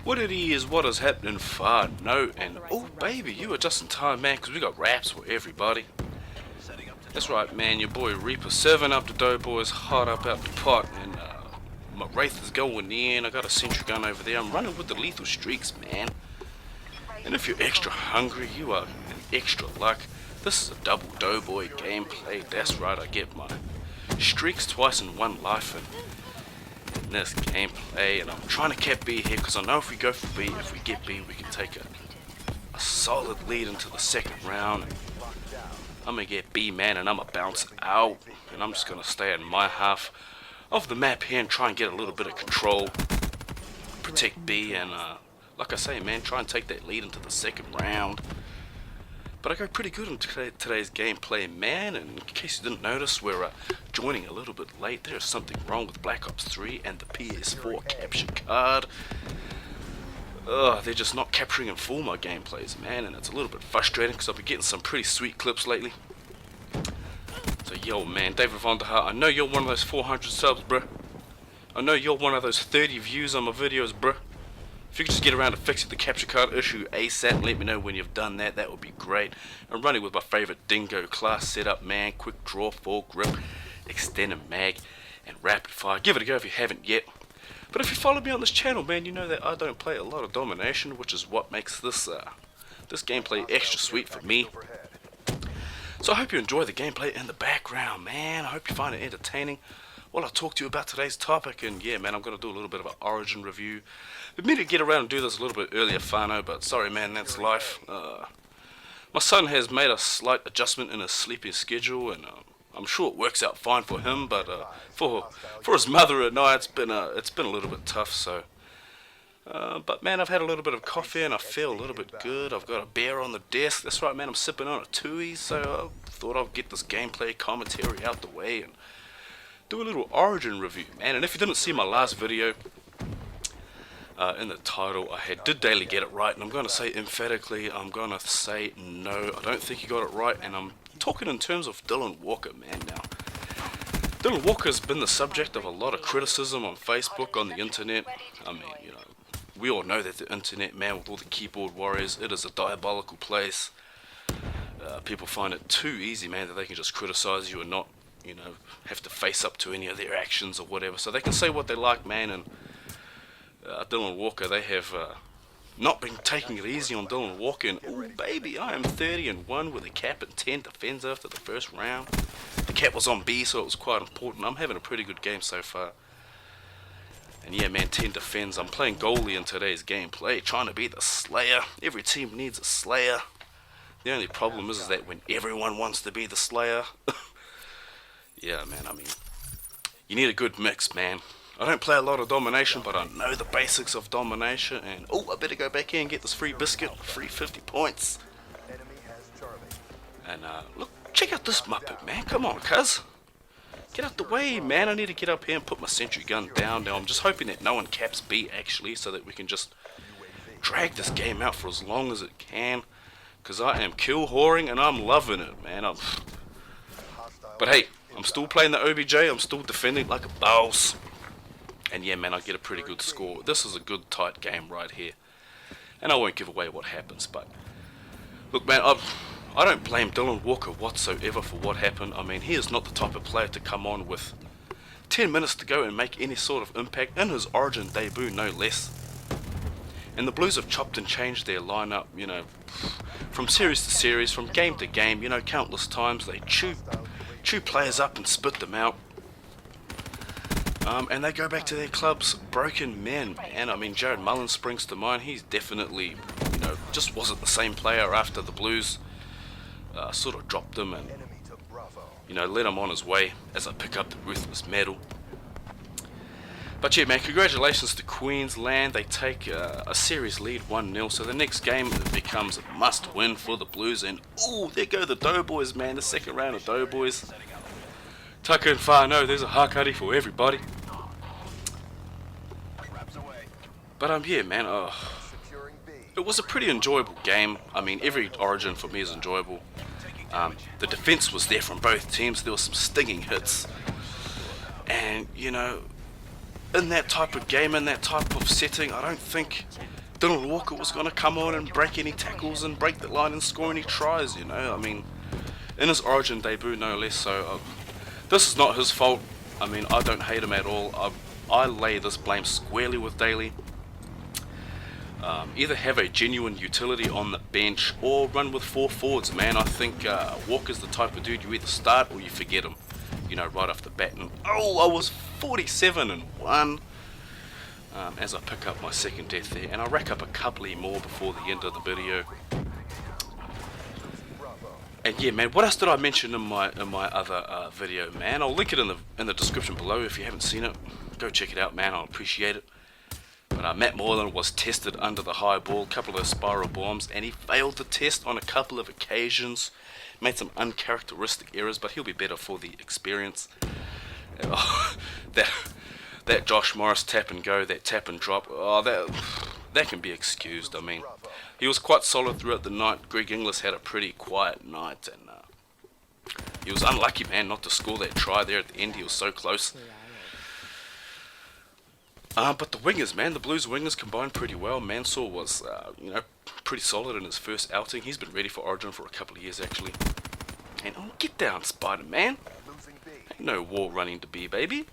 What it is, what is happening, far no, and oh baby, you are just in time, man, because we got raps for everybody. That's right, man, your boy Reaperz serving up the Doughboys, hot up out the pot, and my Wraith is going in. I got a sentry gun over there. I'm running with the lethal streaks, man. And if you're extra hungry, you are in extra luck. This is a double Doughboy gameplay. That's right, I get my streaks twice in one life in this gameplay, and I'm trying to cap B here because I know if we go for B, if we get B, we can take a solid lead into the second round. And I'm gonna get B, man, and I'm gonna bounce out, and I'm just gonna stay in my half of the map here and try and get a little bit of control, protect B, and like I say, man, try and take that lead into the second round. But I go pretty good in today's gameplay, man, and in case you didn't notice, we're joining a little bit late. There's something wrong with Black Ops 3 and the PS4 capture card. They're just not capturing in full my gameplays, man, and it's a little bit frustrating because I've been getting some pretty sweet clips lately. So yo, man, David Von der Hart, I know you're one of those 400 subs, bruh. I know you're one of those 30 views on my videos, bruh. If you could just get around to fixing the capture card issue ASAP, let me know when you've done that. That would be great. I'm running with my favorite Dingo class setup, man. Quick draw, full grip, extended mag, and rapid fire. Give it a go if you haven't yet. But if you follow me on this channel, man, you know that I don't play a lot of Domination, which is what makes this this gameplay extra sweet for me. So I hope you enjoy the gameplay in the background, man. I hope you find it entertaining while I talk to you about today's topic. And yeah, man, I'm going to do a little bit of an origin review. We meant to get around and do this a little bit earlier, Fano, but sorry, man, that's life. My son has made a slight adjustment in his sleeping schedule, and I'm sure it works out fine for him, but for his mother and I, it's been a little bit tough. So, but man, I've had a little bit of coffee and I feel a little bit good. I've got a beer on the desk. That's right, man. I'm sipping on a Tui, so I thought I'd get this gameplay commentary out the way and do a little origin review, man. And if you didn't see my last video, in the title, did Daily get it right? And I'm going to say emphatically, I'm going to say no, I don't think he got it right. And I'm talking in terms of Dylan Walker, man. Now, Dylan Walker's been the subject of a lot of criticism on Facebook, on the internet. I mean, you know, we all know that the internet, man, with all the keyboard warriors, it is a diabolical place. People find it too easy, man, that they can just criticize you and not, you know, have to face up to any of their actions or whatever. So they can say what they like, man, and Dylan Walker, they have not been taking it easy on Dylan Walker. And oh baby, I am 30-1 with a cap and 10 defends after the first round. The cap was on B, so it was quite important. I'm having a pretty good game so far. And yeah, man, 10 defends. I'm playing goalie in today's gameplay, trying to be the Slayer. Every team needs a Slayer. The only problem is that when everyone wants to be the Slayer, yeah, man, I mean, you need a good mix, man. I don't play a lot of Domination, but I know the basics of Domination. And oh, I better go back here and get this free biscuit, free 50 points. And look, check out this Muppet, man. Come on, cuz. Get out the way, man. I need to get up here and put my sentry gun down. Now, I'm just hoping that no one caps B, actually, so that we can just drag this game out for as long as it can. Because I am kill whoring and I'm loving it, man. But hey, I'm still playing the OBJ. I'm still defending like a boss. And yeah, man, I get a pretty good score. This is a good, tight game right here. And I won't give away what happens, but look, man, I don't blame Dylan Walker whatsoever for what happened. I mean, he is not the type of player to come on with 10 minutes to go and make any sort of impact in his Origin debut, no less. And the Blues have chopped and changed their lineup, you know, from series to series, from game to game, you know, countless times. They chew players up and spit them out. And they go back to their club's broken men, man. I mean, Jared Mullen springs to mind. He's definitely, you know, just wasn't the same player after the Blues sort of dropped him and, you know, led him on his way as I pick up the Ruthless medal. But yeah, man, congratulations to Queensland. They take a series lead 1-0. So the next game becomes a must-win for the Blues. And, oh, there go the Doughboys, man. The second round of Doughboys. Tucker and Fano, there's a Hakari for everybody. But yeah, man, it was a pretty enjoyable game. I mean, every Origin for me is enjoyable. The defense was there from both teams. There were some stinging hits. And, you know, in that type of game, in that type of setting, I don't think Dylan Walker was going to come on and break any tackles and break the line and score any tries, you know. I mean, in his Origin debut, no less. So this is not his fault. I mean, I don't hate him at all. I lay this blame squarely with Daly. Either have a genuine utility on the bench or run with 4 forwards, man. I think Walker's the type of dude you either start or you forget him, you know, right off the bat. And oh, I was 47-1 as I pick up my second death there, and I'll rack up a couple more before the end of the video. And yeah, man, what else did I mention in my other video, man? I'll link it in the description below if you haven't seen it. Go check it out, man. I'll appreciate it. But Matt Moylan was tested under the high ball, a couple of spiral bombs, and he failed the test on a couple of occasions. Made some uncharacteristic errors, but he'll be better for the experience. That Josh Morris tap and go, that tap and drop, that can be excused. I mean, he was quite solid throughout the night. Greg Inglis had a pretty quiet night, and he was unlucky, man, not to score that try there at the end. He was so close. But the wingers, man, the Blues wingers combined pretty well. Mansour was, you know, pretty solid in his first outing. He's been ready for Origin for a couple of years, actually. And oh, get down, Spider-Man. Ain't no war running to B, baby.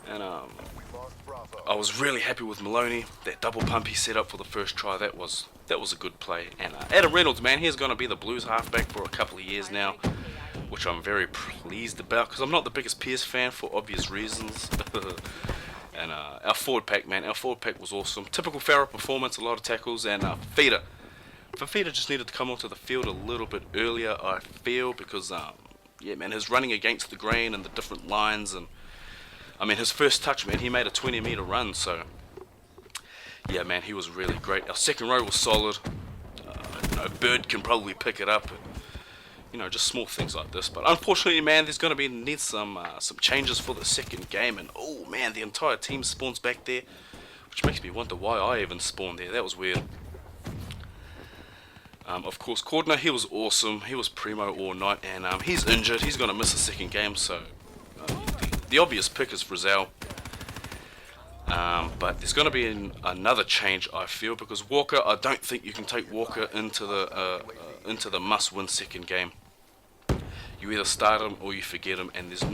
And I was really happy with Maloney. That double pump he set up for the first try, that was a good play. And Adam Reynolds, man, he's going to be the Blues halfback for a couple of years now, which I'm very pleased about, because I'm not the biggest P.S. fan for obvious reasons. And our forward pack, man, our forward pack was awesome. Typical Farah performance, a lot of tackles, and Fafita just needed to come onto the field a little bit earlier, I feel, because yeah, man, his running against the grain and the different lines, and I mean, his first touch, man, he made a 20-meter run, so yeah, man, he was really great. Our second row was solid. You know, Bird can probably pick it up. You know, just small things like this. But unfortunately, man, there's going to need some changes for the second game. And oh man, the entire team spawns back there, which makes me wonder why I even spawned there. That was weird. Of course, Cordner, he was awesome. He was primo all night, and he's injured. He's going to miss the second game, so the obvious pick is Frizzell. But there's going to be another change, I feel, because Walker, I don't think you can take Walker into the must-win second game. You either start him or you forget him, and there's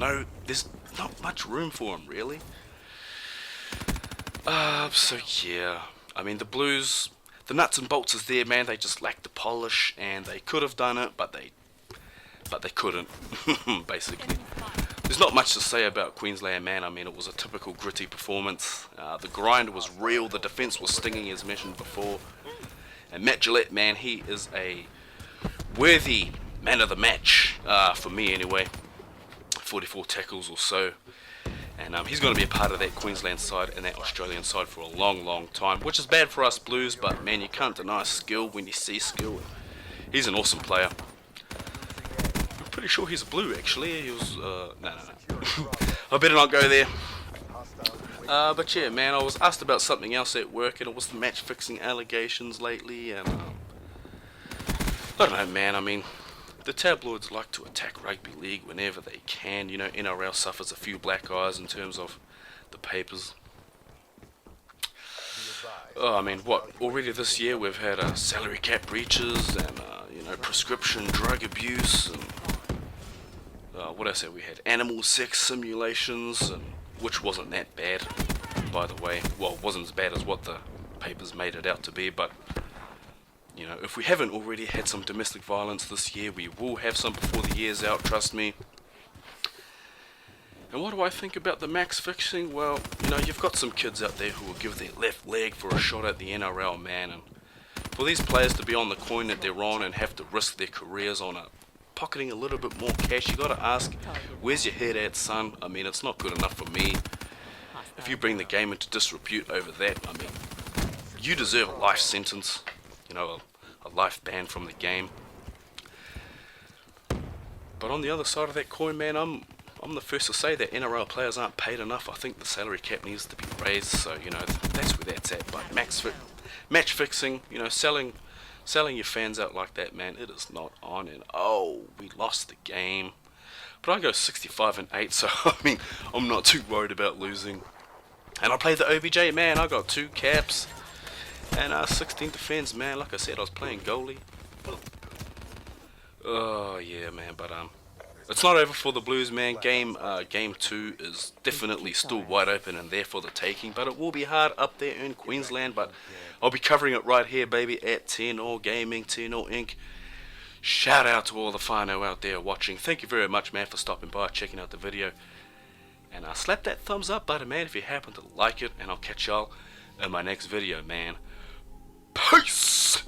not much room for him, really. So yeah, I mean, the Blues, the nuts and bolts is there, man. They just lack the polish, and they could have done it, but they couldn't. Basically, there's not much to say about Queensland, man. I mean, it was a typical gritty performance. The grind was real. The defense was stinging, as mentioned before. And Matt Gillette, man, he is a worthy man of the match, for me anyway. 44 tackles or so. And he's going to be a part of that Queensland side and that Australian side for a long, long time, which is bad for us Blues, but man, you can't deny skill when you see skill. He's an awesome player. I'm pretty sure he's a Blue, actually. He was, no. I better not go there. But yeah, man, I was asked about something else at work, and it was the match fixing allegations lately, and I don't know, man. I mean, the tabloids like to attack rugby league whenever they can. You know, NRL suffers a few black eyes in terms of the papers. Oh, I mean, what? Already this year we've had salary cap breaches and you know, prescription drug abuse, and what else have we had? Animal sex simulations, and which wasn't that bad, by the way. Well, it wasn't as bad as what the papers made it out to be, but you know, if we haven't already had some domestic violence this year, we will have some before the year's out, trust me. And what do I think about the max fixing? Well, you know, you've got some kids out there who will give their left leg for a shot at the NRL, man, and for these players to be on the coin that they're on and have to risk their careers on pocketing a little bit more cash, you gotta ask, where's your head at, son? I mean, it's not good enough for me. If you bring the game into disrepute over that, I mean, you deserve a life sentence. You know, a life ban from the game. But on the other side of that coin, man, I'm the first to say that NRL players aren't paid enough. I think the salary cap needs to be raised, so, you know, that's where that's at. But match fixing, you know, selling your fans out like that, man, it is not on. And oh, we lost the game. But I go 65-8, so I mean, I'm not too worried about losing. And I played the OBJ, man. I got 2 caps and 16 defense, man. Like I said, I was playing goalie. Oh yeah, man. But it's not over for the Blues, man. Game 2 is definitely still wide open and there for the taking, but it will be hard up there in Queensland. But I'll be covering it right here, baby, at Tino Gaming, Tino Inc. Shout out to all the whānau out there watching. Thank you very much, man, for stopping by, checking out the video. And slap that thumbs up button, man, if you happen to like it. And I'll catch y'all in my next video, man. Peace!